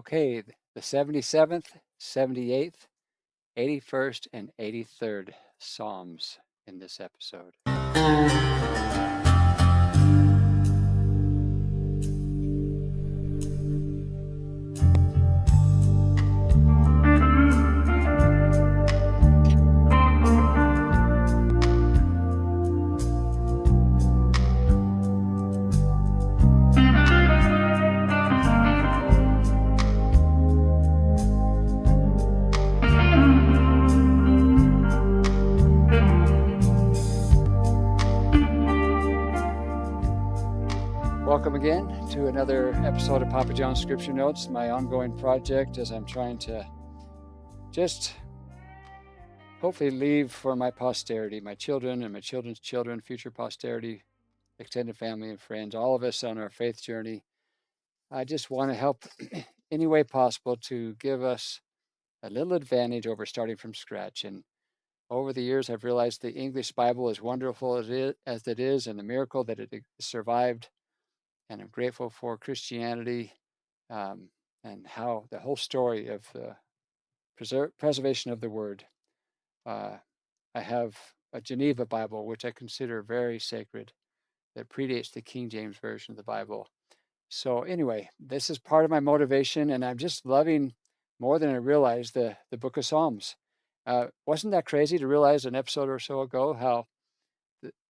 Okay, the 77th, 78th, 81st, and 83rd Psalms in this episode. Welcome again to another episode of Papa John's Scripture Notes, my ongoing project as I'm trying to just hopefully leave for my posterity, my children and my children's children, future posterity, extended family and friends, all of us on our faith journey. I just want to help any way possible to give us a little advantage over starting from scratch. And over the years, I've realized the English Bible, as wonderful as it is, and the miracle that it survived. And I'm grateful for Christianity um, and how the whole story of the preservation of the Word. Uh, I have a Geneva Bible, which I consider very sacred, that predates the King James Version of the Bible. So anyway, this is part of my motivation, and I'm just loving more than I realized the Book of Psalms. Wasn't that crazy to realize an episode or so ago how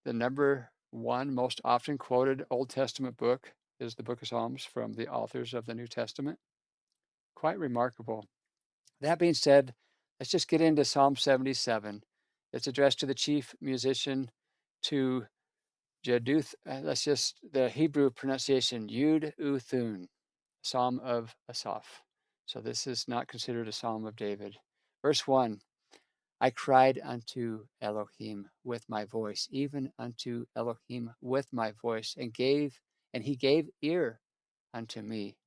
the number one most often quoted Old Testament book is the Book of Psalms from the authors of the New Testament? Quite remarkable. That being said, let's just get into Psalm 77. It's addressed to the chief musician, to Jeduth. The Hebrew pronunciation, Yud Uthun, Psalm of Esaph. So this is not considered a Psalm of David. Verse 1, I cried unto Elohim with my voice, even unto Elohim with my voice, and he gave ear unto me.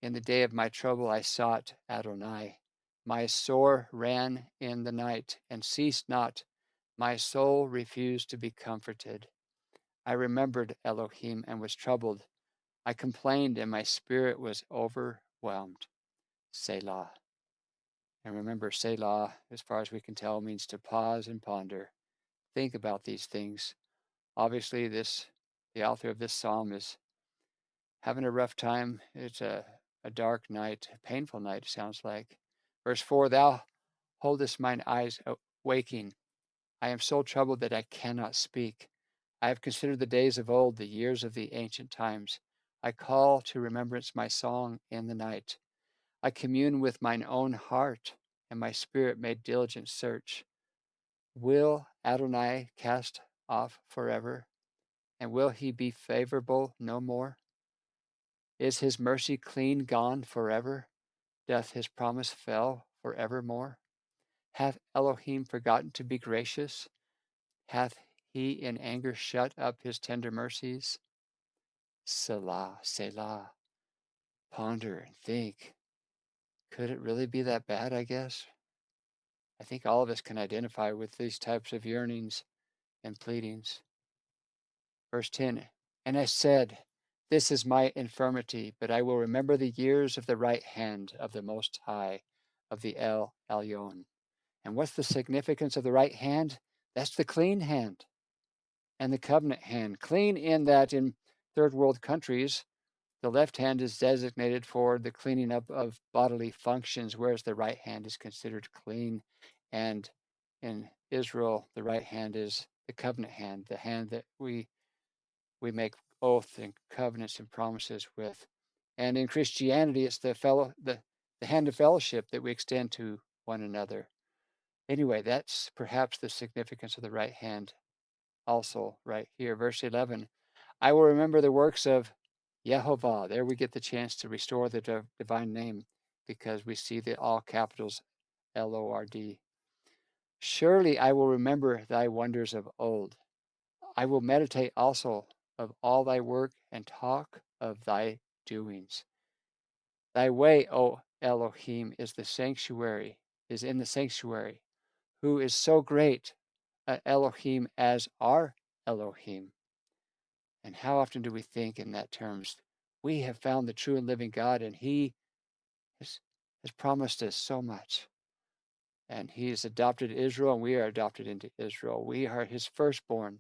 In the day of my trouble I sought Adonai. My sore ran in the night, and ceased not. My soul refused to be comforted. I remembered Elohim and was troubled. I complained, and my spirit was overwhelmed. Selah. And remember, Selah, as far as we can tell, means to pause and ponder. Think about these things. Obviously, the author of this psalm is having a rough time. It's a dark night, a painful night, it sounds like. Verse 4, Thou holdest mine eyes waking. I am so troubled that I cannot speak. I have considered the days of old, the years of the ancient times. I call to remembrance my song in the night. I commune with mine own heart, and my spirit made diligent search. Will Adonai cast off forever? And will he be favorable no more? Is his mercy clean gone forever? Doth his promise fail forevermore? Hath Elohim forgotten to be gracious? Hath he in anger shut up his tender mercies? Selah, Selah. Ponder and think. Could it really be that bad, I guess? I think all of us can identify with these types of yearnings and pleadings. Verse 10, And I said, This is my infirmity, but I will remember the years of the right hand of the Most High, of the El Elyon. And what's the significance of the right hand? That's the clean hand and the covenant hand. Clean in that in third world countries, the left hand is designated for the cleaning up of bodily functions, whereas the right hand is considered clean. And in Israel, the right hand is the covenant hand, the hand that we make oaths and covenants and promises with. And in Christianity, it's the hand of fellowship that we extend to one another. Anyway, that's perhaps the significance of the right hand also right here. Verse 11, I will remember the works of Yehovah. There we get the chance to restore the divine name because we see the all capitals Lord. Surely I will remember thy wonders of old. I will meditate also of all thy work and talk of thy doings. Thy way, O Elohim, is in the sanctuary, who is so great, Elohim, as our Elohim. And how often do we think in that terms? We have found the true and living God, and he has, has promised us so much. And he has adopted Israel, and we are adopted into Israel. We are his firstborn.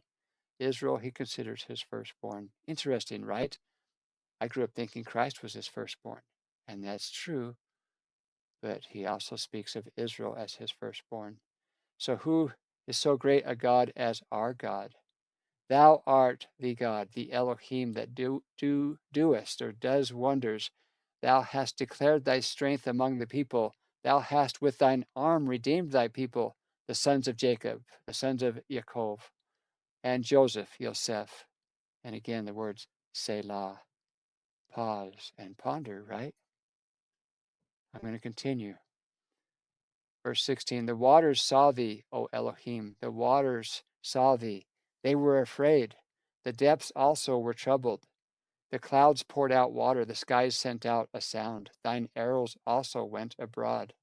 Israel, he considers his firstborn. Interesting, right? I grew up thinking Christ was his firstborn, and that's true, but he also speaks of Israel as his firstborn. So, who is so great a God as our God? Thou art the God, the Elohim that doest or does wonders. Thou hast declared thy strength among the people. Thou hast with thine arm redeemed thy people, the sons of Jacob, the sons of Yaakov, and Joseph, Yosef. And again, the words Selah, pause and ponder, right? I'm going to continue. Verse 16, the waters saw thee, O Elohim. The waters saw thee. They were afraid. The depths also were troubled. The clouds poured out water. The skies sent out a sound. Thine arrows also went abroad.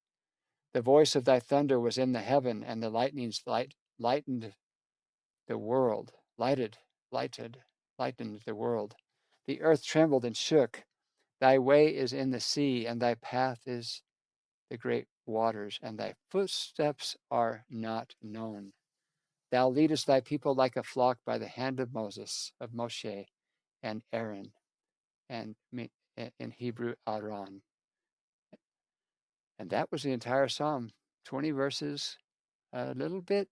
The voice of thy thunder was in the heaven, and the lightnings lightened the world. Lightened the world. The earth trembled and shook. Thy way is in the sea, and thy path is the great waters, and thy footsteps are not known. Thou leadest thy people like a flock by the hand of Moshe, and Aaron, and in Hebrew, Aaron. And that was the entire psalm. 20 verses, a little bit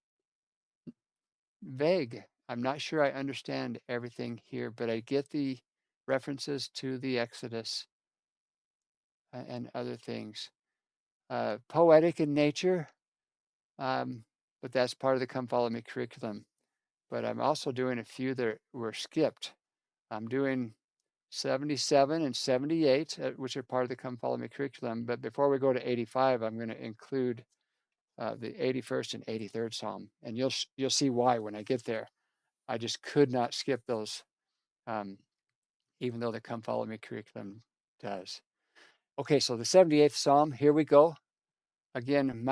vague. I'm not sure I understand everything here, but I get the references to the Exodus and other things. Poetic in nature, but that's part of the Come Follow Me curriculum. But I'm also doing a few that were skipped. I'm doing 77 and 78, which are part of the Come Follow Me curriculum. But before we go to 85, I'm going to include the 81st and 83rd Psalm, and you'll see why when I get there. I just could not skip those, even though the Come Follow Me curriculum does. Okay, so the 78th Psalm, here we go. Again,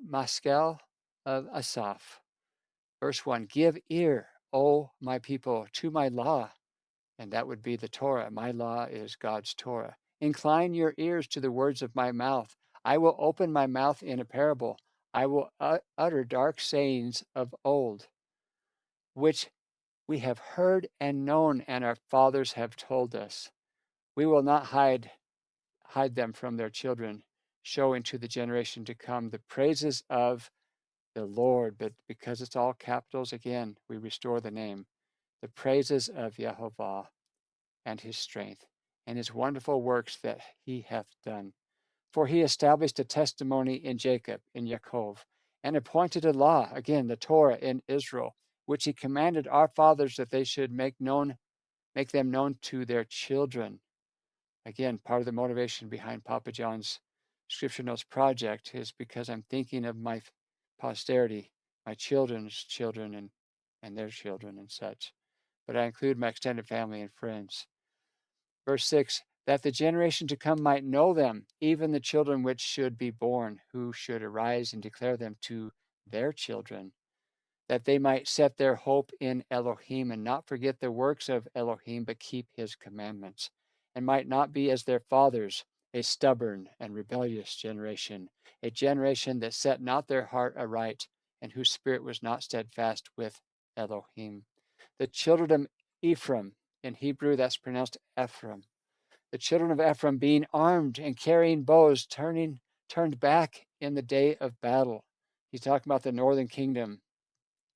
Maskell of Esaph. Verse 1, give ear, O my people, to my law. And that would be the Torah. My law is God's Torah. Incline your ears to the words of my mouth. I will open my mouth in a parable. I will utter dark sayings of old, which we have heard and known, and our fathers have told us. We will not hide them from their children, showing to the generation to come the praises of the Lord. But because it's all capitals, again, we restore the name. The praises of Yehovah and his strength, and his wonderful works that he hath done. For he established a testimony in Jacob, in Yaakov, and appointed a law, again, the Torah in Israel, which he commanded our fathers that they should make them known to their children. Again, part of the motivation behind Papa John's Scripture Notes project is because I'm thinking of my posterity, my children's children and their children and such. But I include my extended family and friends. Verse 6, that the generation to come might know them, even the children which should be born, who should arise and declare them to their children, that they might set their hope in Elohim and not forget the works of Elohim, but keep his commandments, and might not be as their fathers, a stubborn and rebellious generation, a generation that set not their heart aright, and whose spirit was not steadfast with Elohim. The children of Ephraim, in Hebrew that's pronounced Ephraim, the children of Ephraim being armed and carrying bows, turned back in the day of battle. He's talking about the northern kingdom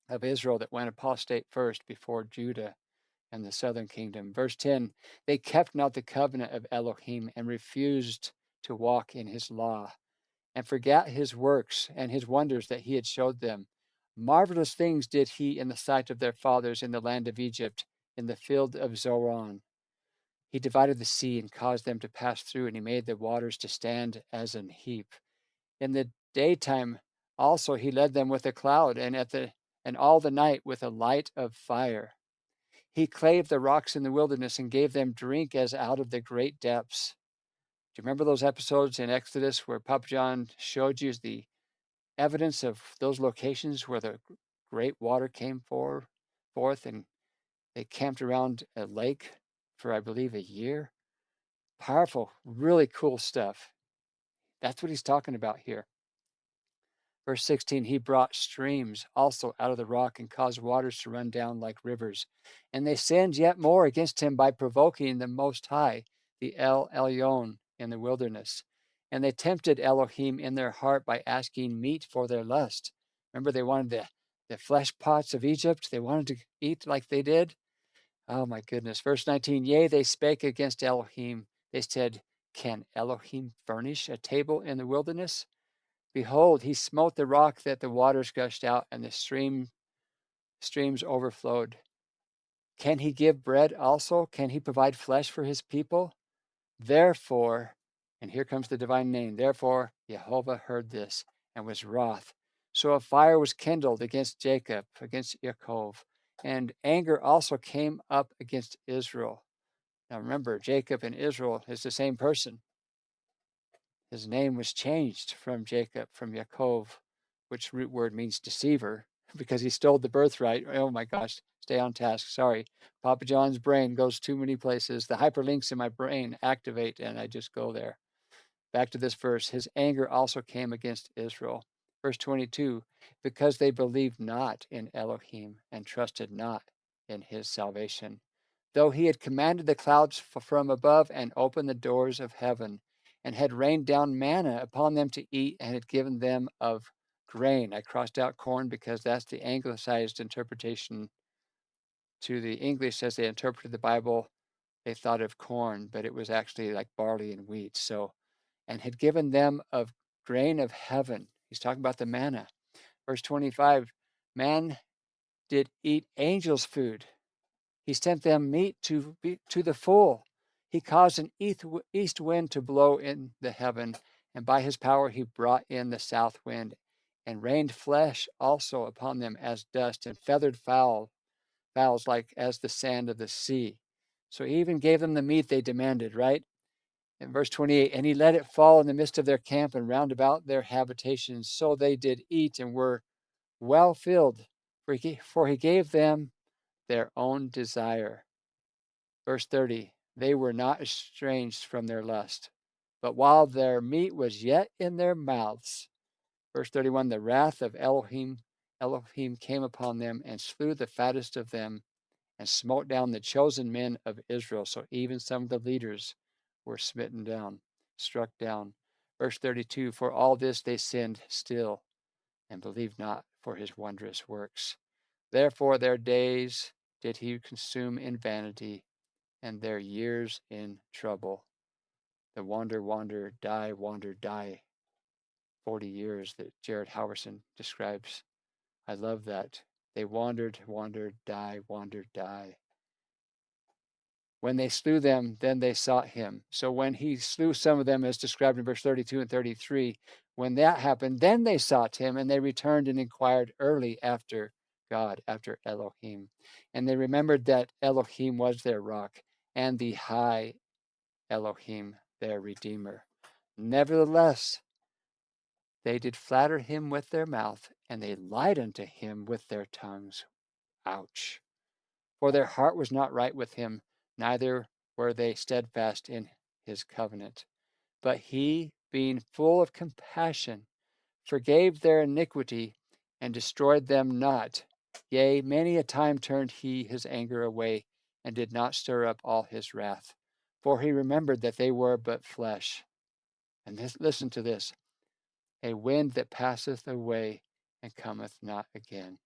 of Israel that went apostate first before Judah and the southern kingdom. Verse 10, they kept not the covenant of Elohim and refused to walk in his law and forgot his works and his wonders that he had showed them. Marvelous things did he in the sight of their fathers in the land of Egypt, in the field of Zoran. He divided the sea and caused them to pass through, and he made the waters to stand as an heap. In the daytime also he led them with a cloud, and all the night with a light of fire. He clave the rocks in the wilderness and gave them drink as out of the great depths. Do you remember those episodes in Exodus where Papa John showed you the evidence of those locations where the great water came forth and they camped around a lake for, I believe, a year? Powerful, really cool stuff. That's what he's talking about here. Verse 16, he brought streams also out of the rock and caused waters to run down like rivers. And they sinned yet more against him by provoking the Most High, the El Elyon, in the wilderness. And they tempted Elohim in their heart by asking meat for their lust. Remember, they wanted the flesh pots of Egypt. They wanted to eat like they did. Oh my goodness. Verse 19, yea, they spake against Elohim. They said, can Elohim furnish a table in the wilderness? Behold, he smote the rock that the waters gushed out and the streams overflowed. Can he give bread also? Can he provide flesh for his people? Therefore, and here comes the divine name, therefore Jehovah heard this and was wroth. So a fire was kindled against Jacob, against Yaakov, and anger also came up against Israel. Now remember, Jacob and Israel is the same person. His name was changed from Jacob, from Yaakov, which root word means deceiver, because he stole the birthright. Oh my gosh, stay on task. Sorry. Papa John's brain goes too many places. The hyperlinks in my brain activate, and I just go there. Back to this verse. His anger also came against Israel. Verse 22, because they believed not in Elohim and trusted not in his salvation. Though he had commanded the clouds from above and opened the doors of heaven, and had rained down manna upon them to eat, and had given them of grain. I crossed out corn because that's the anglicized interpretation to the English as they interpreted the Bible. They thought of corn, but it was actually like barley and wheat. So, and had given them of grain of heaven. He's talking about the manna. Verse 25, man did eat angels' food. He sent them meat to the full. He caused an east wind to blow in the heaven, and by his power he brought in the south wind, and rained flesh also upon them as dust, and feathered fowls like as the sand of the sea. So he even gave them the meat they demanded, right? In verse 28, and he let it fall in the midst of their camp and round about their habitations. So they did eat and were well filled, for he gave them their own desire. Verse 30, they were not estranged from their lust, but while their meat was yet in their mouths. Verse 31, the wrath of Elohim came upon them and slew the fattest of them and smote down the chosen men of Israel. So even some of the leaders were smitten down, struck down. Verse 32, for all this they sinned still and believed not for his wondrous works. Therefore their days did he consume in vanity, and their years in trouble. The wander, die 40 years that Jared Howerson describes. I love that. They wandered, die, die. When they slew them, then they sought him. So when he slew some of them, as described in verse 32 and 33, when that happened, then they sought him, and they returned and inquired early after God, after Elohim. And they remembered that Elohim was their rock, and the high Elohim, their Redeemer. Nevertheless, they did flatter him with their mouth, and they lied unto him with their tongues. Ouch. For their heart was not right with him, neither were they steadfast in his covenant. But he, being full of compassion, forgave their iniquity, and destroyed them not. Yea, many a time turned he his anger away, and did not stir up all his wrath. For he remembered that they were but flesh. And listen to this, a wind that passeth away and cometh not again.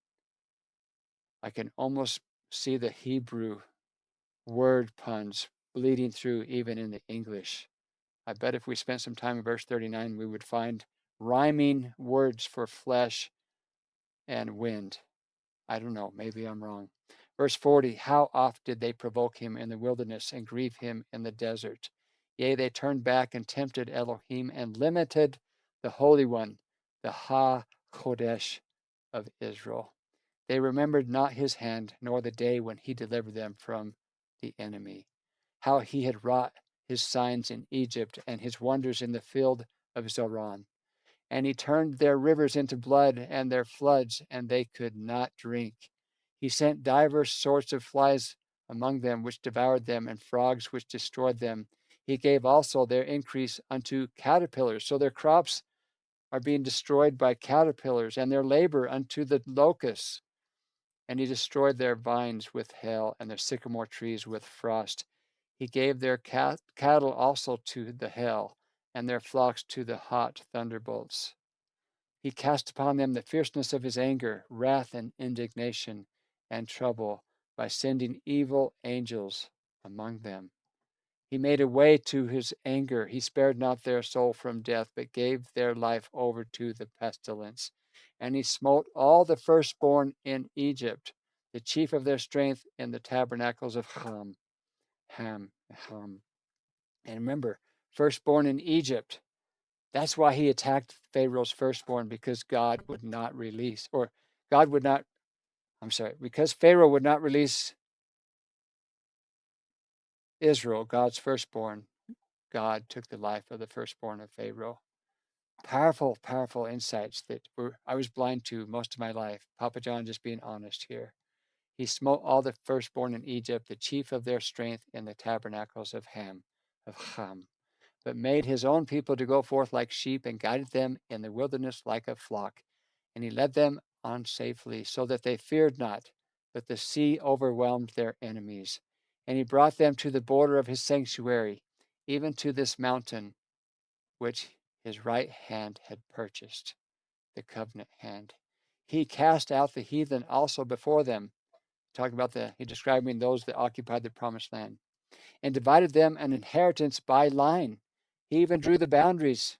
I can almost see the Hebrew word puns bleeding through even in the English. I bet if we spent some time in verse 39, we would find rhyming words for flesh and wind. I don't know, maybe I'm wrong. Verse 40, how oft did they provoke him in the wilderness and grieve him in the desert? Yea, they turned back and tempted Elohim and limited the Holy One, the Ha-Kodesh of Israel. They remembered not his hand, nor the day when he delivered them from the enemy, how he had wrought his signs in Egypt and his wonders in the field of Zoran. And he turned their rivers into blood and their floods, and they could not drink. He sent divers sorts of flies among them, which devoured them, and frogs which destroyed them. He gave also their increase unto caterpillars. So their crops are being destroyed by caterpillars, and their labor unto the locusts. And he destroyed their vines with hail, and their sycamore trees with frost. He gave their cattle also to the hail, and their flocks to the hot thunderbolts. He cast upon them the fierceness of his anger, wrath and indignation, and trouble, by sending evil angels among them. He made a way to his anger. He spared not their soul from death, but gave their life over to the pestilence. And he smote all the firstborn in Egypt, the chief of their strength in the tabernacles of Ham. And remember, firstborn in Egypt. That's why he attacked Pharaoh's firstborn, because God would not release, or God would not, because Pharaoh would not release Israel, God's firstborn. God took the life of the firstborn of Pharaoh. Powerful, powerful insights that I was blind to most of my life. Papa John just being honest here. He smote all the firstborn in Egypt, the chief of their strength in the tabernacles of Ham, but made his own people to go forth like sheep, and guided them in the wilderness like a flock. And he led them on safely, so that they feared not, but the sea overwhelmed their enemies. And he brought them to the border of his sanctuary, even to this mountain, which his right hand had purchased, the covenant hand. He cast out the heathen also before them. Talking about he describing those that occupied the promised land, and divided them an inheritance by line. He even drew the boundaries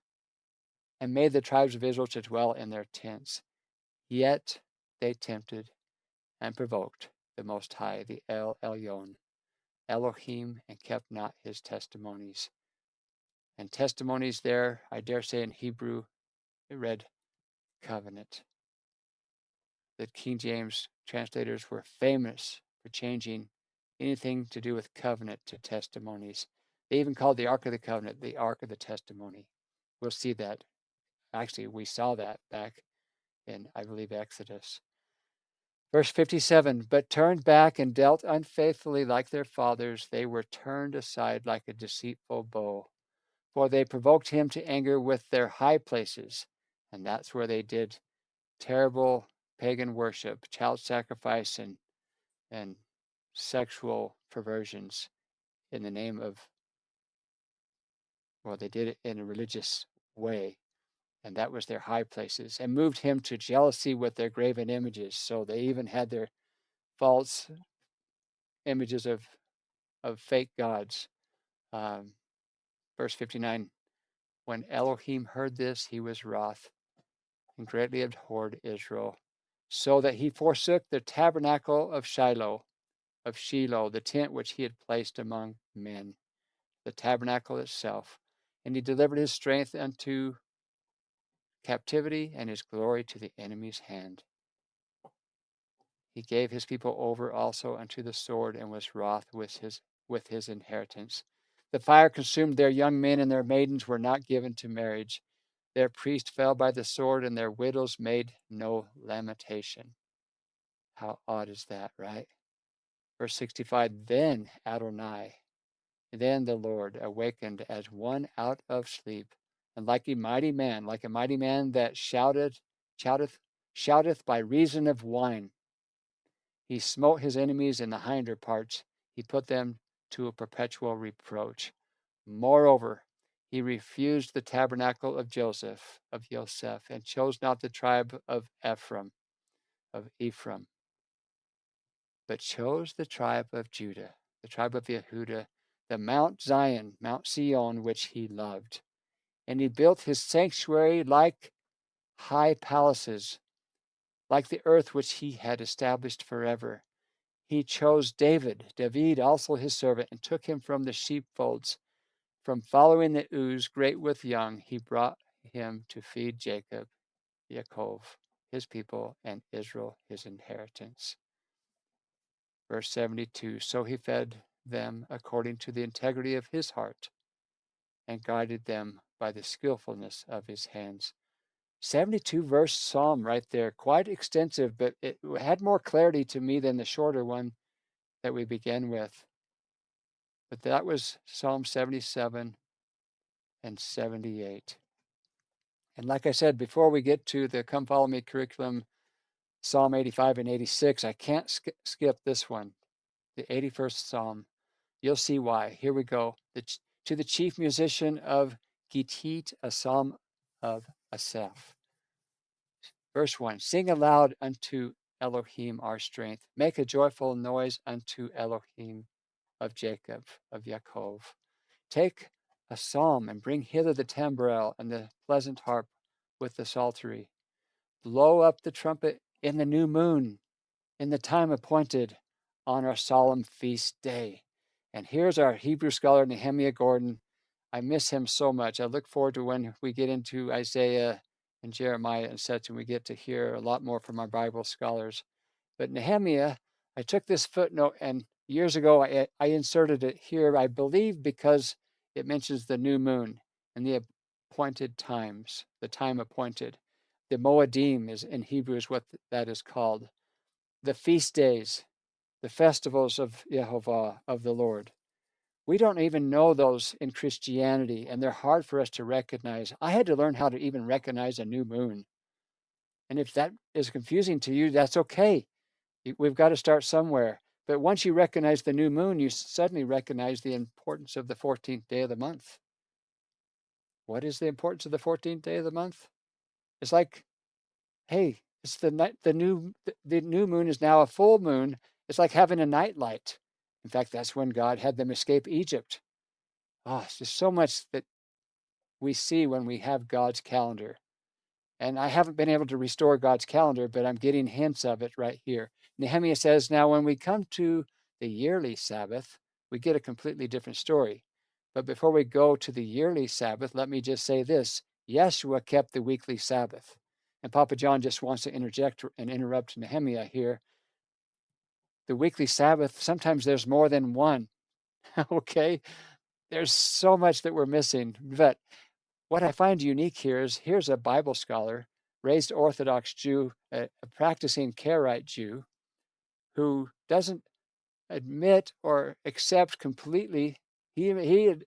and made the tribes of Israel to dwell in their tents. Yet they tempted and provoked the Most High, the El Elyon, Elohim, and kept not his testimonies. And testimonies there, I dare say in Hebrew, it read covenant. The King James translators were famous for changing anything to do with covenant to testimonies. They even called the Ark of the Covenant the Ark of the Testimony. We'll see that. Actually, we saw that back in, I believe, Exodus. Verse 57, but turned back and dealt unfaithfully like their fathers. They were turned aside like a deceitful bow. For they provoked him to anger with their high places. And that's where they did terrible pagan worship, child sacrifice, and sexual perversions in the name of, well, they did it in a religious way. And that was their high places, and moved him to jealousy with their graven images. So they even had their false images of fake gods. Verse 59, when Elohim heard this, he was wroth and greatly abhorred Israel, so that he forsook the tabernacle of Shiloh, the tent which he had placed among men, the tabernacle itself. And he delivered his strength unto captivity, and his glory to the enemy's hand. He gave his people over also unto the sword, and was wroth with his inheritance. The fire consumed their young men, and their maidens were not given to marriage. Their priest fell by the sword, and their widows made no lamentation. How odd is that, right? Verse 65, then Adonai, then the Lord awakened as one out of sleep, and like a mighty man that shouteth by reason of wine. He smote his enemies in the hinder parts. He put them to a perpetual reproach. Moreover, he refused the tabernacle of Joseph, and chose not the tribe of Ephraim, but chose the tribe of Judah, the tribe of Yehudah, the Mount Zion, Mount Sion, which he loved. And he built his sanctuary like high palaces, like the earth which he had established forever. He chose David also his servant, and took him from the sheepfolds. From following the ewes, great with young, he brought him to feed Yaakov, his people, and Israel, his inheritance. Verse 72, so he fed them according to the integrity of his heart, and guided them by the skillfulness of his hands. 72-verse psalm right there, quite extensive, but it had more clarity to me than the shorter one that we began with. But that was Psalm 77 and 78. And like I said, before we get to the Come Follow Me curriculum, Psalm 85 and 86, I can't skip this one, the 81st Psalm. You'll see why. Here we go. To the chief musician of Gittit, a psalm of Esaph. Verse 1, sing aloud unto Elohim our strength. Make a joyful noise unto Elohim of Jacob, of Yaakov. Take a psalm and bring hither the tambrel and the pleasant harp with the psaltery. Blow up the trumpet in the new moon, in the time appointed on our solemn feast day. And here's our Hebrew scholar, Nehemiah Gordon. I miss him so much. I look forward to when we get into Isaiah and Jeremiah and such, and we get to hear a lot more from our Bible scholars. But Nehemiah, I took this footnote, and years ago I inserted it here, I believe because it mentions the new moon and the appointed times, the time appointed. The Moedim is in Hebrew is what that is called. The feast days, the festivals of Yehovah, of the Lord. We don't even know those in Christianity, and they're hard for us to recognize. I had to learn how to even recognize a new moon. And if that is confusing to you, that's okay. We've got to start somewhere. But once you recognize the new moon, you suddenly recognize the importance of the 14th day of the month. What is the importance of the 14th day of the month? It's like, hey, it's the new moon is now a full moon. It's like having a night light. In fact, that's when God had them escape Egypt. There's so much that we see when we have God's calendar. And I haven't been able to restore God's calendar, but I'm getting hints of it right here. Nehemiah says, now when we come to the yearly Sabbath, we get a completely different story. But before we go to the yearly Sabbath, let me just say this. Yeshua kept the weekly Sabbath. And Papa John just wants to interject and interrupt Nehemiah here. The weekly Sabbath, sometimes there's more than one. Okay? There's so much that we're missing. But what I find unique here is here's a Bible scholar, raised Orthodox Jew, a practicing Karaite Jew, who doesn't admit or accept completely. Nehemiah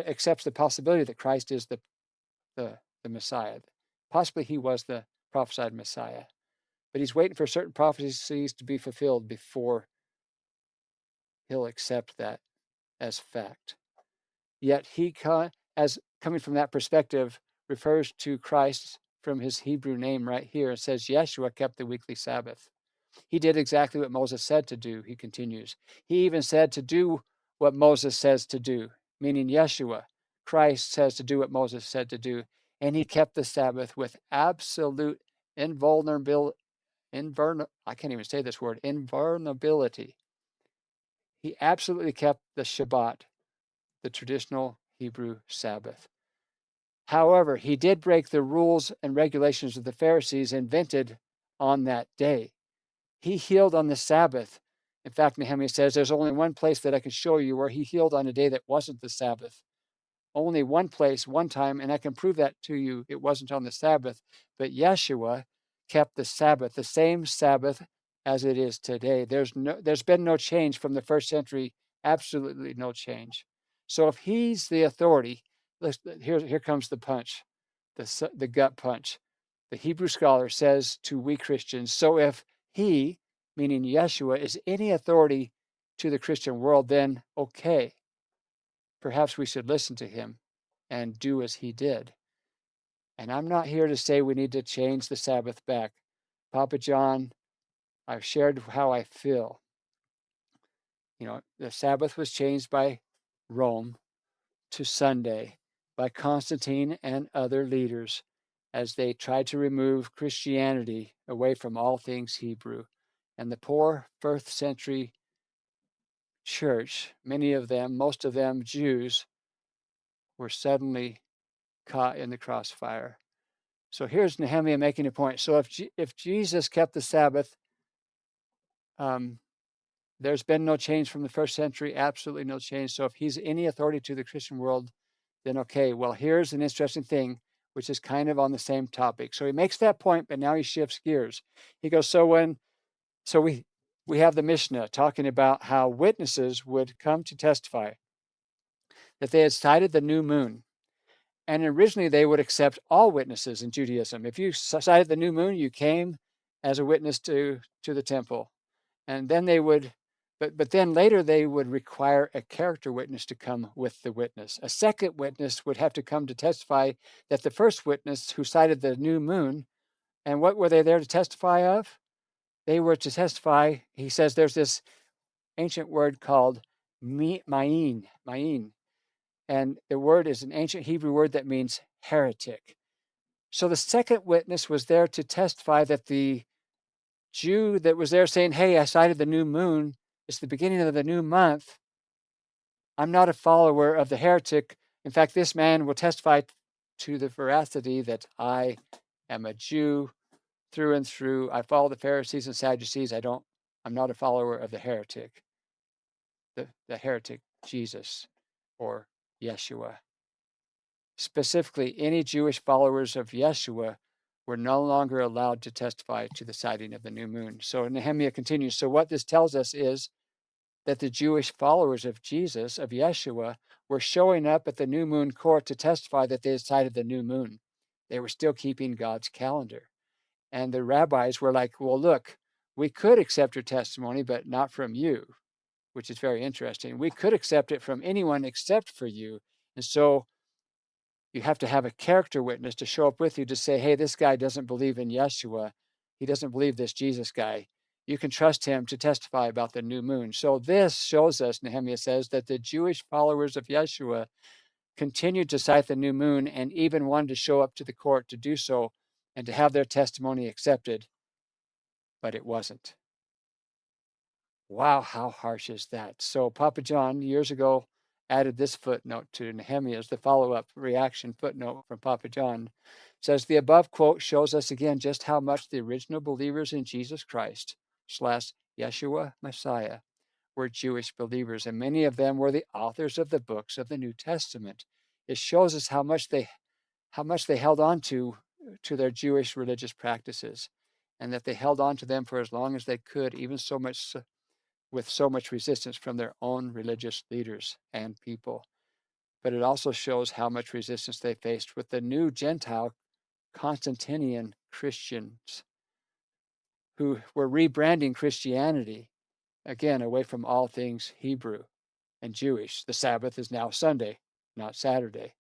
accepts the possibility that Christ is the Messiah. Possibly he was the prophesied Messiah, but he's waiting for certain prophecies to be fulfilled before he'll accept that as fact. Yet he, as coming from that perspective, refers to Christ from his Hebrew name right here. It says Yeshua kept the weekly Sabbath. He did exactly what Moses said to do, he continues. He even said to do what Moses says to do, meaning Yeshua. Christ says to do what Moses said to do. And he kept the Sabbath with absolute invulnerability. I can't even say this word, invulnerability. He absolutely kept the Shabbat, the traditional Hebrew Sabbath. However, he did break the rules and regulations of the Pharisees invented on that day. He healed on the Sabbath. In fact, Nehemiah says there's only one place that I can show you where he healed on a day that wasn't the Sabbath. Only one place, one time, and I can prove that to you. It wasn't on the Sabbath, but Yeshua kept the Sabbath, the same Sabbath as it is today. There's been no change from the first century, absolutely no change. So if he's the authority, here comes the punch, the gut punch. The Hebrew scholar says to we Christians, so if he, meaning Yeshua, is any authority to the Christian world, then okay, perhaps we should listen to him and do as he did. And I'm not here to say we need to change the Sabbath back. Papa John, I've shared how I feel. You know, the Sabbath was changed by Rome to Sunday by Constantine and other leaders as they tried to remove Christianity away from all things Hebrew. And the poor first century church, many of them, most of them Jews, were suddenly caught in the crossfire. So here's Nehemiah making a point. So if Jesus kept the Sabbath, there's been no change from the first century, absolutely no change. So if he's any authority to the Christian world, then okay, well, here's an interesting thing, which is kind of on the same topic. So he makes that point, but now he shifts gears. He goes, so We have the Mishnah talking about how witnesses would come to testify that they had sighted the new moon. And originally, they would accept all witnesses in Judaism. If you sighted the new moon, you came as a witness to the temple. And then they would, but then later they would require a character witness to come with the witness. A second witness would have to come to testify that the first witness who sighted the new moon, and what were they there to testify of? They were to testify, he says there's this ancient word called ma'in, and the word is an ancient Hebrew word that means heretic. So the second witness was there to testify that the Jew that was there saying, hey, I sighted the new moon, it's the beginning of the new month, I'm not a follower of the heretic. In fact, this man will testify to the veracity that I am a Jew through and through. I follow the Pharisees and Sadducees. I'm not a follower of the heretic, the heretic Jesus or Yeshua. Specifically, any Jewish followers of Yeshua were no longer allowed to testify to the sighting of the new moon. So Nehemiah continues. So what this tells us is that the Jewish followers of Jesus, of Yeshua, were showing up at the new moon court to testify that they had sighted the new moon. They were still keeping God's calendar. And the rabbis were like, well, look, we could accept your testimony, but not from you, which is very interesting. We could accept it from anyone except for you. And so you have to have a character witness to show up with you to say, hey, this guy doesn't believe in Yeshua. He doesn't believe this Jesus guy. You can trust him to testify about the new moon. So this shows us, Nehemiah says, that the Jewish followers of Yeshua continued to cite the new moon and even wanted to show up to the court to do so and to have their testimony accepted, but it wasn't. Wow, how harsh is that? So Papa John, years ago, added this footnote to Nehemiah's, the follow-up reaction footnote from Papa John. Says the above quote shows us again just how much the original believers in Jesus Christ slash Yeshua Messiah were Jewish believers, and many of them were the authors of the books of the New Testament. It shows us how much they held on to their Jewish religious practices, and that they held on to them for as long as they could, even so much with so much resistance from their own religious leaders and people. But it also shows how much resistance they faced with the new Gentile Constantinian Christians who were rebranding Christianity, again, away from all things Hebrew and Jewish. The Sabbath is now Sunday, not Saturday.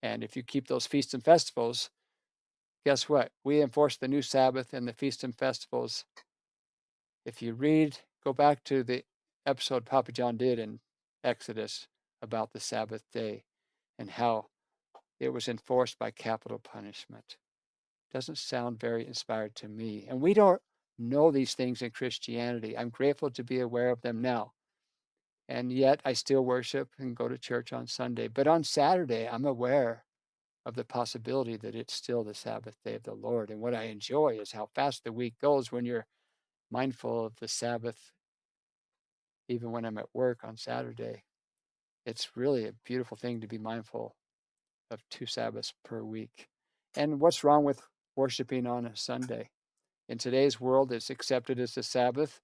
And if you keep those feasts and festivals, guess what? We enforce the new Sabbath and the feasts and festivals. If you go back to the episode Papa John did in Exodus about the Sabbath day and how it was enforced by capital punishment. Doesn't sound very inspired to me. And we don't know these things in Christianity. I'm grateful to be aware of them now. And yet I still worship and go to church on Sunday. But on Saturday, I'm aware of the possibility that it's still the Sabbath day of the Lord. And what I enjoy is how fast the week goes when you're mindful of the Sabbath, even when I'm at work on Saturday. It's really a beautiful thing to be mindful of 2 Sabbaths per week. And what's wrong with worshiping on a Sunday? In today's world, it's accepted as the Sabbath,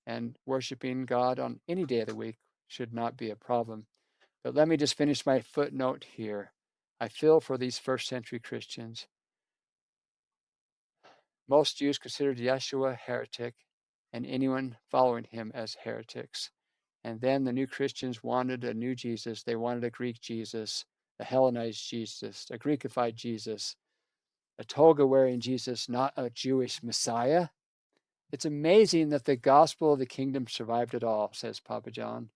and worshiping God on any day of the week should not be a problem. But let me just finish my footnote here. I feel for these first century Christians. Most Jews considered Yeshua a heretic and anyone following him as heretics. And then the new Christians wanted a new Jesus. They wanted a Greek Jesus, a Hellenized Jesus, a Greekified Jesus, a toga-wearing Jesus, not a Jewish Messiah. It's amazing that the gospel of the kingdom survived it all, says Papa John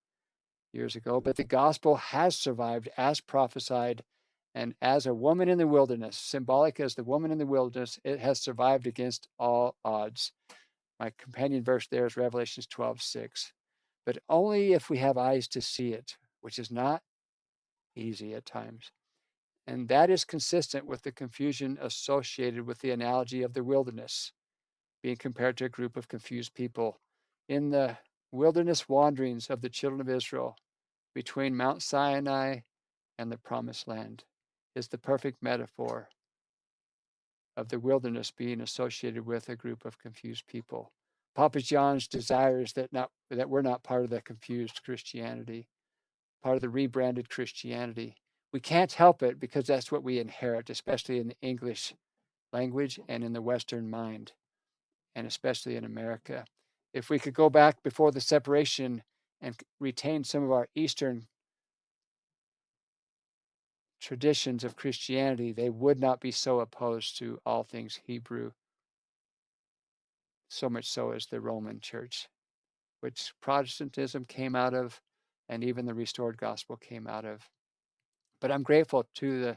years ago. But the gospel has survived as prophesied, and as a woman in the wilderness, symbolic as the woman in the wilderness, it has survived against all odds. My companion verse there is Revelations 12:6. But only if we have eyes to see it, which is not easy at times. And that is consistent with the confusion associated with the analogy of the wilderness, being compared to a group of confused people. In the wilderness wanderings of the children of Israel between Mount Sinai and the promised land is the perfect metaphor of the wilderness being associated with a group of confused people. Papa John's desires that we're not part of the confused Christianity, part of the rebranded Christianity. We can't help it because that's what we inherit, especially in the English language and in the Western mind, and especially in America. If we could go back before the separation and retain some of our Eastern traditions of Christianity, they would not be so opposed to all things Hebrew, so much so as the Roman Church, which Protestantism came out of, and even the restored gospel came out of. But I'm grateful to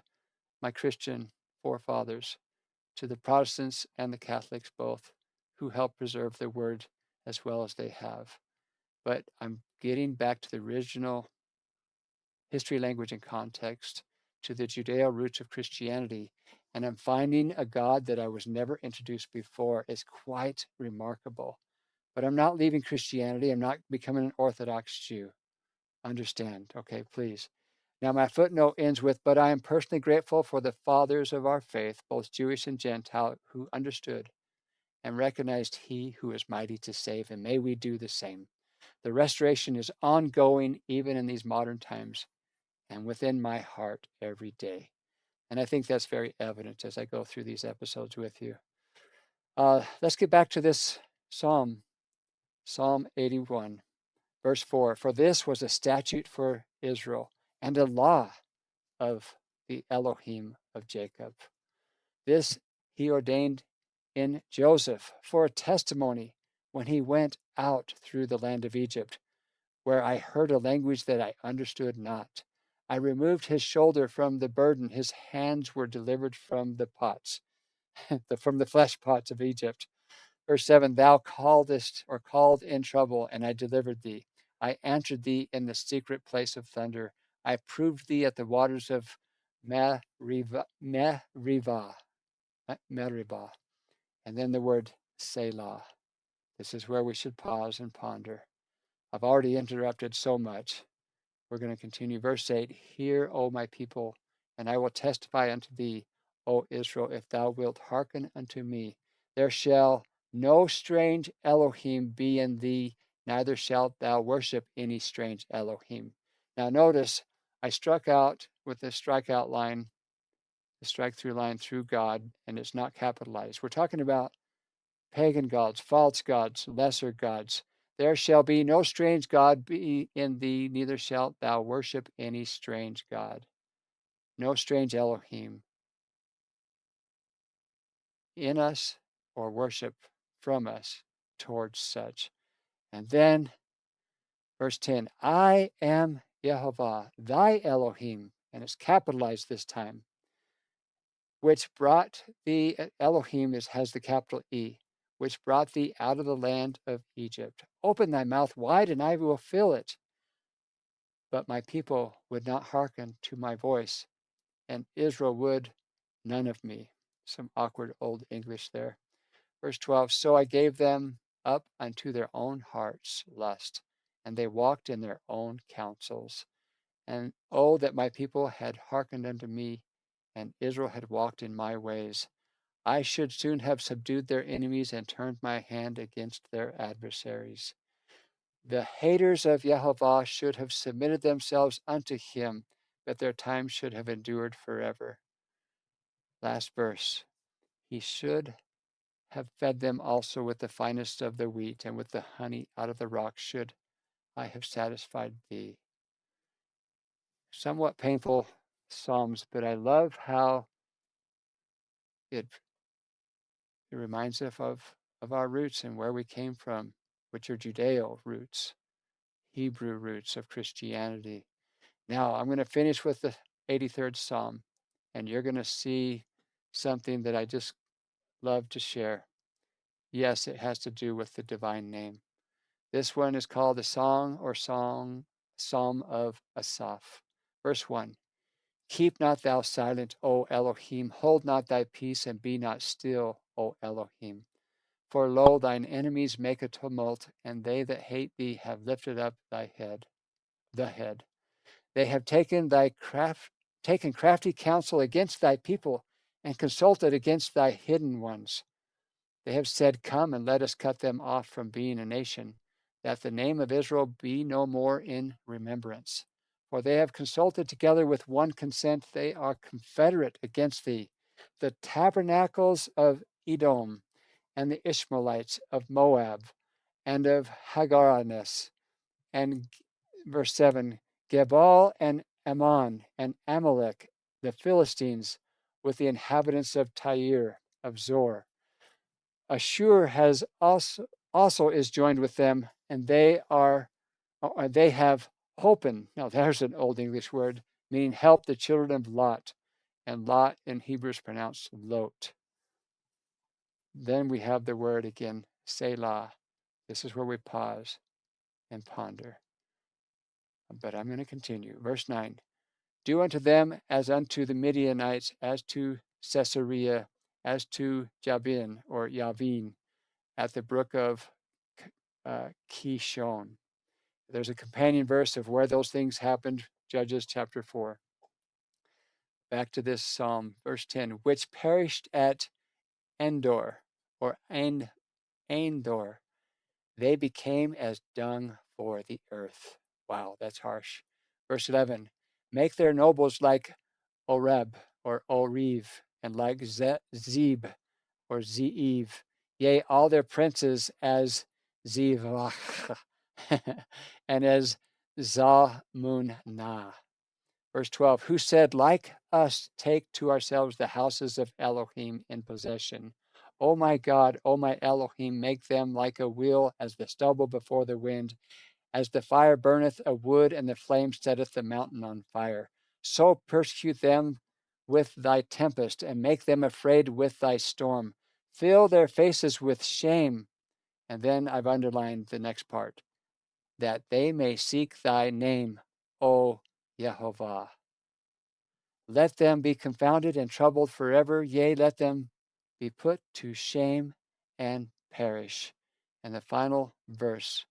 my Christian forefathers, to the Protestants and the Catholics both, who helped preserve the word as well as they have. But I'm getting back to the original history, language, and context, to the Judeo roots of Christianity. And I'm finding a God that I was never introduced before. Is quite remarkable. But I'm not leaving Christianity. I'm not becoming an Orthodox Jew. Understand, okay, please. Now, my footnote ends with, but I am personally grateful for the fathers of our faith, both Jewish and Gentile, who understood and recognized he who is mighty to save, and may we do the same. The restoration is ongoing even in these modern times and within my heart every day. And I think that's very evident as I go through these episodes with you. Let's get back to this psalm, Psalm 81, verse 4. For this was a statute for Israel and a law of the Elohim of Jacob. This he ordained in Joseph for a testimony when he went out through the land of Egypt, where I heard a language that I understood not. I removed his shoulder from the burden. His hands were delivered from the pots, from the flesh pots of Egypt. Verse 7, thou calledest or called in trouble, and I delivered thee. I answered thee in the secret place of thunder. I proved thee at the waters of Meribah. And then the word Selah. This is where we should pause and ponder. I've already interrupted so much. We're going to continue. Verse 8, hear, O my people, and I will testify unto thee, O Israel, if thou wilt hearken unto me. There shall no strange Elohim be in thee, neither shalt thou worship any strange Elohim. Now notice, I struck out with the strikeout line, the strike through line through God, and it's not capitalized. We're talking about pagan gods, false gods, lesser gods. There shall be no strange God be in thee, neither shalt thou worship any strange God. No strange Elohim in us or worship from us towards such. And then verse 10, I am Yehovah, thy Elohim, and it's capitalized this time, which brought thee, Elohim has the capital E, which brought thee out of the land of Egypt. Open thy mouth wide, and I will fill it. But my people would not hearken to my voice, and Israel would none of me. Some awkward old English there. Verse 12, so I gave them up unto their own hearts' lust, and they walked in their own counsels. And oh, that my people had hearkened unto me, and Israel had walked in my ways. I should soon have subdued their enemies and turned my hand against their adversaries. The haters of Jehovah should have submitted themselves unto him, but their time should have endured forever. Last verse. He should have fed them also with the finest of the wheat, and with the honey out of the rock should I have satisfied thee. Somewhat painful Psalms, but I love how it reminds us of our roots and where we came from, which are Judeo roots, Hebrew roots of Christianity. Now, I'm going to finish with the 83rd Psalm, and you're going to see something that I just love to share. Yes, it has to do with the divine name. This one is called the Psalm of Esaph. Verse 1, keep not thou silent, O Elohim, hold not thy peace, and be not still, O Elohim. For lo, thine enemies make a tumult, and they that hate thee have lifted up the head. They have taken crafty counsel against thy people, and consulted against thy hidden ones. They have said, come and let us cut them off from being a nation, that the name of Israel be no more in remembrance. For they have consulted together with one consent, they are confederate against thee. The tabernacles of Edom and the Ishmaelites of Moab and of Hagaranes, and verse 7, Gebal and Ammon and Amalek, the Philistines, with the inhabitants of Tyre, of Zor. Ashur has also is joined with them, and they have hopen. Now there's an old English word meaning help the children of Lot, and Lot in Hebrew is pronounced Lot. Then we have the word again, Selah. This is where we pause and ponder. But I'm going to continue. Verse 9. Do unto them as unto the Midianites, as to Caesarea, as to Jabin or Yavin, at the brook of Kishon. There's a companion verse of where those things happened, Judges chapter 4. Back to this psalm, verse 10, which perished at Endor or Endor. They became as dung for the earth. Wow, that's harsh. Verse 11, make their nobles like Oreb or Oriv, and like Zeb or Zeev. Yea, all their princes as Zivach and as Zalmunna. Verse 12, who said, like us, take to ourselves the houses of Elohim in possession. O my God, O my Elohim, make them like a wheel as the stubble before the wind, as the fire burneth a wood and the flame setteth the mountain on fire. So persecute them with thy tempest and make them afraid with thy storm. Fill their faces with shame. And then I've underlined the next part, that they may seek thy name, O Yehovah. Let them be confounded and troubled forever. Yea, let them be put to shame and perish. And the final verse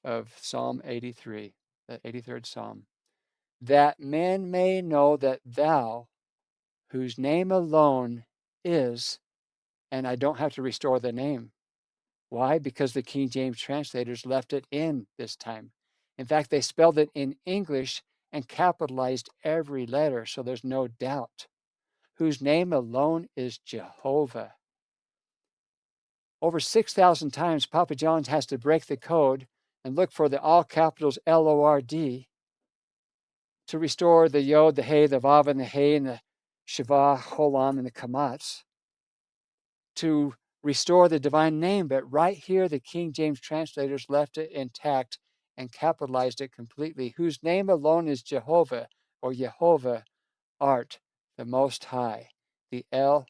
of Psalm 83, the 83rd Psalm, that men may know that thou, whose name alone is, and I don't have to restore the name. Why? Because the King James translators left it in this time. In fact, they spelled it in English and capitalized every letter, so there's no doubt. Whose name alone is Jehovah. Over 6,000 times, Papa John's has to break the code and look for the all capitals Lord to restore the Yod, the Hey, the Vav, and the Hey, and the Shiva, Holam, and the Kamatz, to restore the divine name. But right here, the King James translators left it intact and capitalized it completely. Whose name alone is Jehovah, or Yehovah, art the Most High, the El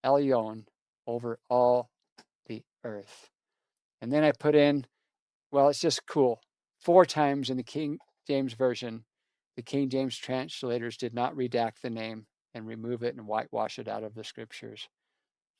Elyon, over all the earth. And then I put in, well, it's just cool. 4 times in the King James Version, the King James translators did not redact the name and remove it and whitewash it out of the scriptures.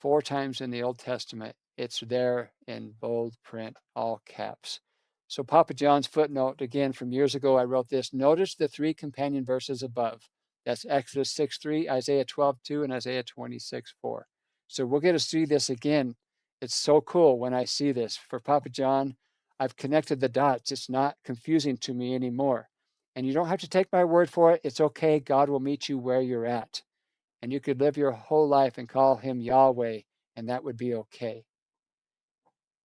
4 times in the Old Testament, it's there in bold print, all caps. So Papa John's footnote, again, from years ago, I wrote this. Notice the 3 companion verses above. That's Exodus 6:3, Isaiah 12:2, and Isaiah 26:4. So we'll get to see this again. It's so cool when I see this. For Papa John, I've connected the dots. It's not confusing to me anymore. And you don't have to take my word for it. It's okay. God will meet you where you're at. And you could live your whole life and call him Yahweh, and that would be okay.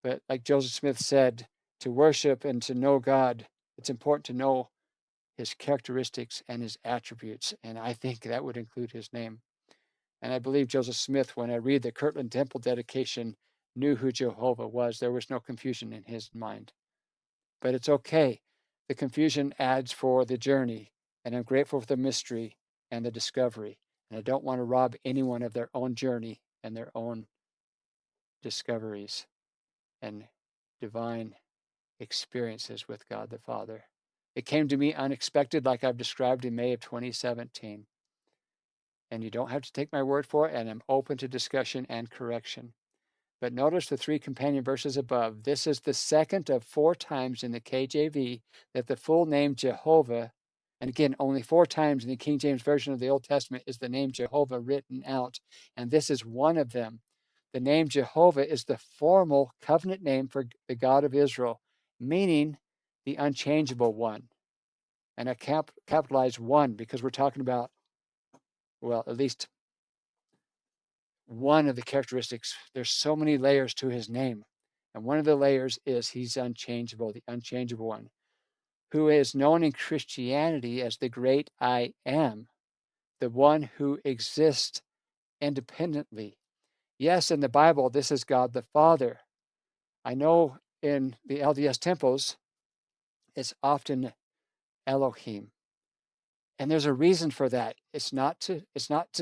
But like Joseph Smith said, to worship and to know God, it's important to know his characteristics and his attributes. And I think that would include his name. And I believe Joseph Smith, when I read the Kirtland Temple dedication, knew who Jehovah was. There was no confusion in his mind. But it's okay. The confusion adds for the journey. And I'm grateful for the mystery and the discovery. And I don't want to rob anyone of their own journey and their own discoveries and divine experiences with God the Father. It came to me unexpected, like I've described in May of 2017. And you don't have to take my word for it, and I'm open to discussion and correction. But notice the 3 companion verses above. This is the second of 4 times in the KJV that the full name Jehovah, and again, only 4 times in the King James Version of the Old Testament is the name Jehovah written out. And this is one of them. The name Jehovah is the formal covenant name for the God of Israel, meaning the unchangeable one. And I capitalize one because we're talking about, well, at least one of the characteristics. There's so many layers to his name. And one of the layers is he's unchangeable, the unchangeable one, who is known in Christianity as the great I am, the one who exists independently. Yes, in the Bible, this is God the Father. I know in the LDS temples, it's often Elohim. And there's a reason for that. It's not to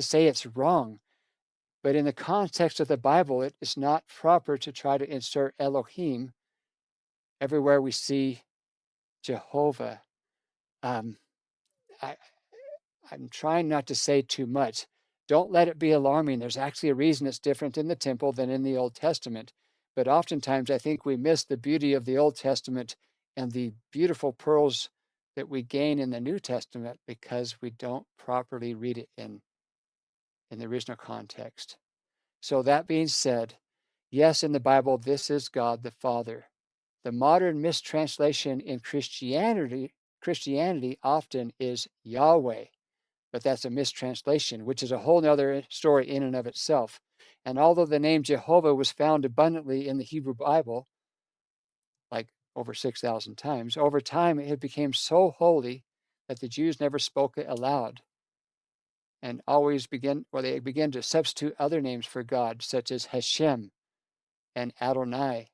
say it's wrong, but in the context of the Bible, it is not proper to try to insert Elohim everywhere we see Jehovah. Um, I, I'm trying not to say too much. Don't let it be alarming. There's actually a reason it's different in the temple than in the Old Testament. But oftentimes, I think we miss the beauty of the Old Testament and the beautiful pearls that we gain in the New Testament because we don't properly read it in the original context. So that being said, yes, in the Bible, this is God the Father. The modern mistranslation in Christianity often is Yahweh, but that's a mistranslation, which is a whole other story in and of itself. And although the name Jehovah was found abundantly in the Hebrew Bible, like over 6,000 times, over time it became so holy that the Jews never spoke it aloud and they began to substitute other names for God, such as Hashem and Adonai.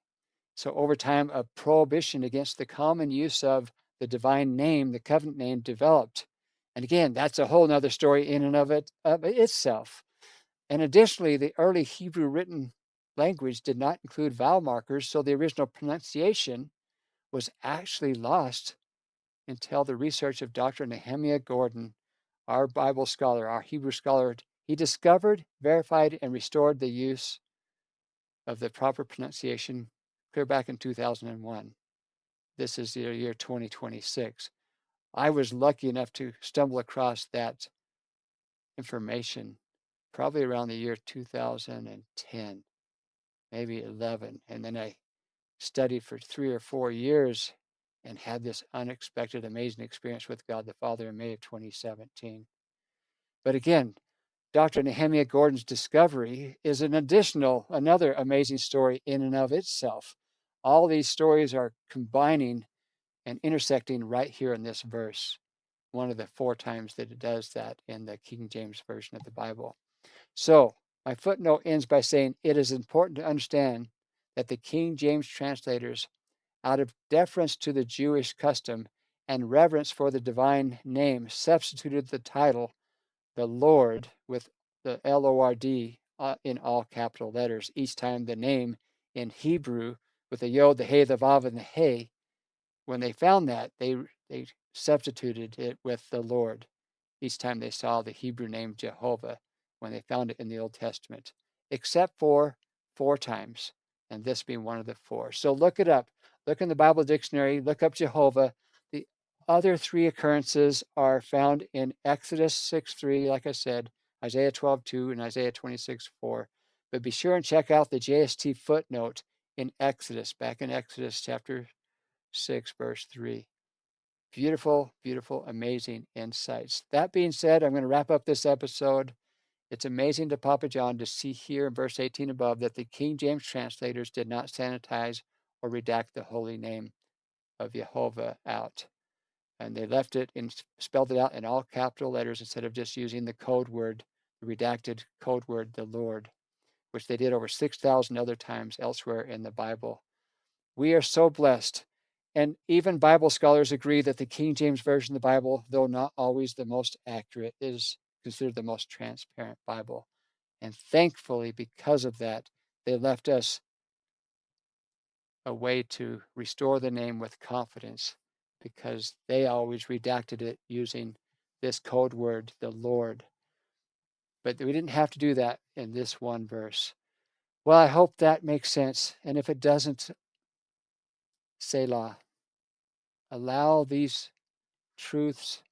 So over time, a prohibition against the common use of the divine name, the covenant name, developed. And again, that's a whole nother story in and of itself. And additionally, the early Hebrew written language did not include vowel markers, so the original pronunciation was actually lost until the research of Dr. Nehemiah Gordon, our Bible scholar, our Hebrew scholar. He discovered, verified, and restored the use of the proper pronunciation clear back in 2001. This is the year 2026. I was lucky enough to stumble across that information probably around the year 2010, maybe 11. And then I studied for 3 or 4 years and had this unexpected, amazing experience with God the Father in May of 2017. But again, Dr. Nehemiah Gordon's discovery is another amazing story in and of itself. All these stories are combining and intersecting right here in this verse, one of the 4 times that it does that in the King James Version of the Bible. So my footnote ends by saying it is important to understand that the King James translators, out of deference to the Jewish custom and reverence for the divine name, substituted the title, the Lord, with the Lord in all capital letters, each time the name in Hebrew with the Yod, the He, the Vav, and the He. When they found that, they substituted it with the Lord each time they saw the Hebrew name Jehovah when they found it in the Old Testament, except for 4 times, and this being one of the 4. So look it up. Look in the Bible dictionary, look up Jehovah. The other 3 occurrences are found in Exodus 6:3, like I said, Isaiah 12:2, and Isaiah 26:4. But be sure and check out the JST footnote in Exodus, back in Exodus chapter 6, verse 3. Beautiful, beautiful, amazing insights. That being said, I'm going to wrap up this episode. It's amazing to Papa John to see here in verse 18 above that the King James translators did not sanitize or redact the holy name of Jehovah out. And they left it and spelled it out in all capital letters instead of just using the code word, the redacted code word, the Lord, which they did over 6,000 other times elsewhere in the Bible. We are so blessed. And even Bible scholars agree that the King James Version of the Bible, though not always the most accurate, is considered the most transparent Bible. And thankfully, because of that, they left us a way to restore the name with confidence because they always redacted it using this code word, the Lord. But we didn't have to do that in this one verse. Well, I hope that makes sense. And if it doesn't, Selah. Allow these truths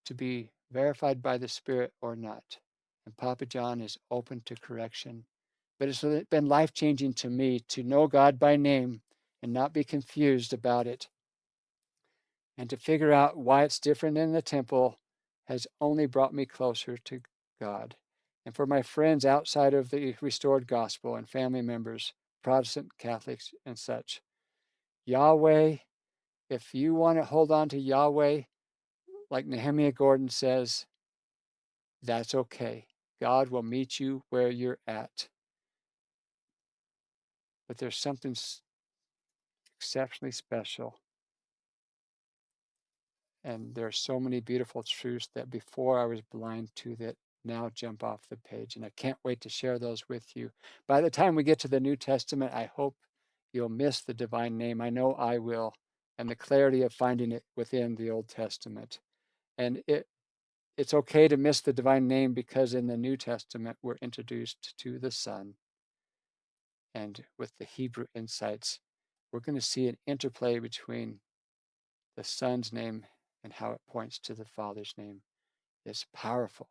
to be verified by the Spirit or not. And Papa John is open to correction but it's been life-changing to me to know God by name and not be confused about it. And to figure out why it's different in the temple has only brought me closer to God. And for my friends outside of the restored gospel and family members, Protestant, Catholics, and such, Yahweh, if you want to hold on to Yahweh, like Nehemiah Gordon says, that's okay. God will meet you where you're at. But there's something exceptionally special. And there are so many beautiful truths that before I was blind to that now jump off the page. And I can't wait to share those with you. By the time we get to the New Testament, I hope you'll miss the divine name. I know I will. And the clarity of finding it within the Old Testament. And it's okay to miss the divine name because in the New Testament, we're introduced to the Son. And with the Hebrew insights, we're going to see an interplay between the Son's name and how it points to the Father's name. Is powerful,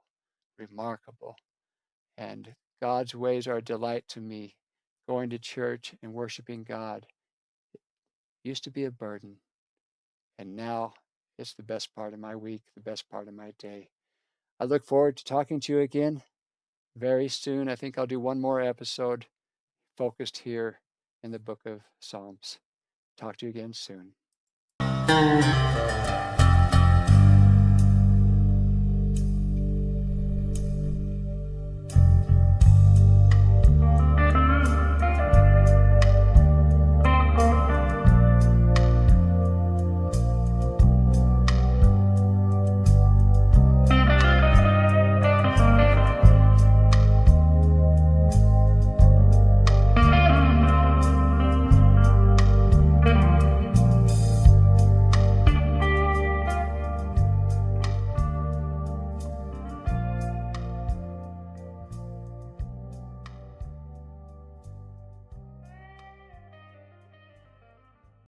remarkable, and God's ways are a delight to me. Going to church and worshiping God used to be a burden, and now it's the best part of my week, the best part of my day. I look forward to talking to you again very soon. I think I'll do one more episode focused here in the book of Psalms. Talk to you again soon.